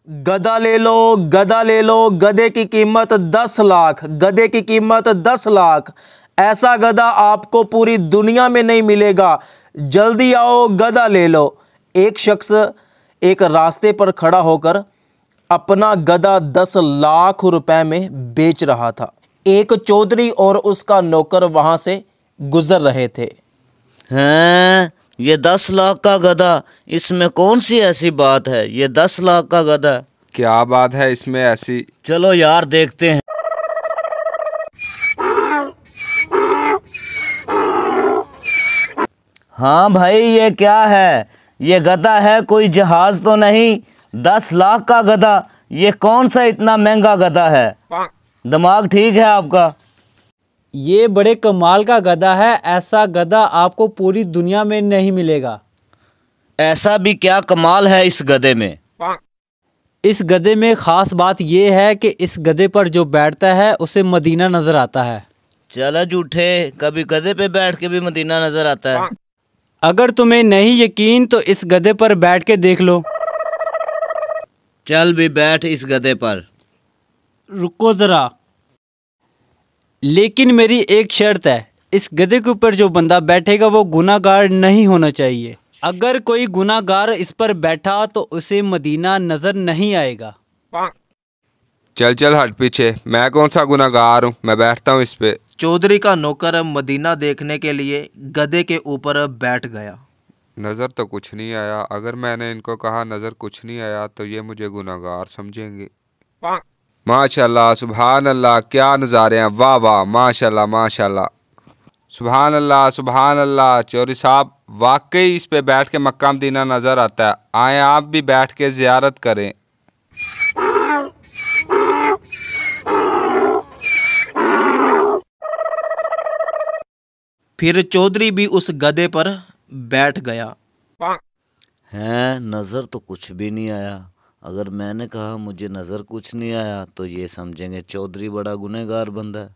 गधा ले लो, गधा ले लो, गधे की कीमत 10 लाख, गधे की कीमत 10 लाख। ऐसा गधा आपको पूरी दुनिया में नहीं मिलेगा। जल्दी आओ, गधा ले लो। एक शख्स एक रास्ते पर खड़ा होकर अपना गधा 10 लाख रुपए में बेच रहा था। एक चौधरी और उसका नौकर वहां से गुजर रहे थे। हैं, ये 10 लाख का गधा, इसमें कौन सी ऐसी बात है? ये 10 लाख का गधा, क्या बात है इसमें ऐसी? चलो यार देखते हैं। हाँ भाई, ये क्या है? ये गधा है कोई जहाज तो नहीं? 10 लाख का गधा, ये कौन सा इतना महंगा गधा है? दिमाग ठीक है आपका? ये बड़े कमाल का गधा है। ऐसा गधा आपको पूरी दुनिया में नहीं मिलेगा। ऐसा भी क्या कमाल है इस गधे में? इस गधे में ख़ास बात यह है कि इस गधे पर जो बैठता है उसे मदीना नज़र आता है। चलो झूठे, कभी गधे पे बैठ के भी मदीना नज़र आता है? अगर तुम्हें नहीं यकीन तो इस गधे पर बैठ के देख लो। चल भी बैठ इस गधे पर। रुको ज़रा, लेकिन मेरी एक शर्त है। इस गधे के ऊपर जो बंदा बैठेगा वो गुनाहगार नहीं होना चाहिए। अगर कोई गुनाहगार इस पर बैठा तो उसे मदीना नज़र नहीं आएगा। चल चल हट पीछे, मैं कौन सा गुनाहगार हूँ, मैं बैठता हूँ इस पे। चौधरी का नौकर मदीना देखने के लिए गधे के ऊपर बैठ गया। नज़र तो कुछ नहीं आया। अगर मैंने इनको कहा नज़र कुछ नहीं आया तो ये मुझे गुनाहगार समझेंगे। माशाल्लाह, सुभान अल्लाह, क्या नज़ारे हैं, वाह वाह, माशाल्लाह माशाल्लाह, सुभान अल्लाह सुभान अल्लाह। चौधरी साहब, वाकई इस पे बैठ के मक्का मदीना नज़र आता है। आए आप भी बैठ के ज़ियारत करें। फिर चौधरी भी उस गधे पर बैठ गया। हैं, नज़र तो कुछ भी नहीं आया। अगर मैंने कहा मुझे नज़र कुछ नहीं आया तो ये समझेंगे चौधरी बड़ा गुनहगार बंदा है।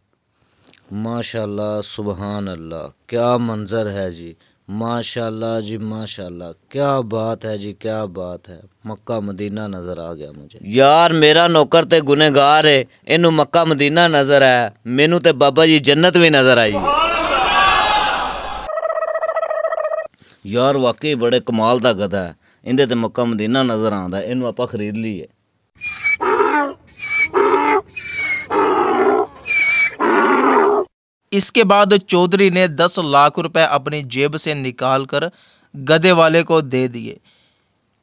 माशाल्लाह, सुभान अल्लाह, क्या मंजर है जी, माशाल्लाह जी माशाल्लाह, क्या बात है जी, क्या बात है। मक्का मदीना नज़र आ गया मुझे। यार मेरा नौकर ते गुनहगार है, इनू मक्का मदीना नज़र आया, मैनू ते बाबा जी जन्नत भी नज़र आई। यार वाकई बड़े कमाल दा गधा है, इंदे ते मक्का मदीना नज़र आंदा है, इनू आपां खरीद लीए। इसके बाद चौधरी ने 10 लाख रुपए अपनी जेब से निकालकर गधे वाले को दे दिए।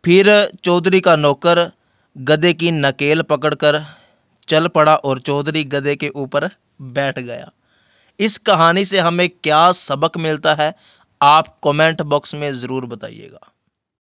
फिर चौधरी का नौकर गधे की नकेल पकड़कर चल पड़ा और चौधरी गधे के ऊपर बैठ गया। इस कहानी से हमें क्या सबक मिलता है, आप कमेंट बॉक्स में ज़रूर बताइएगा।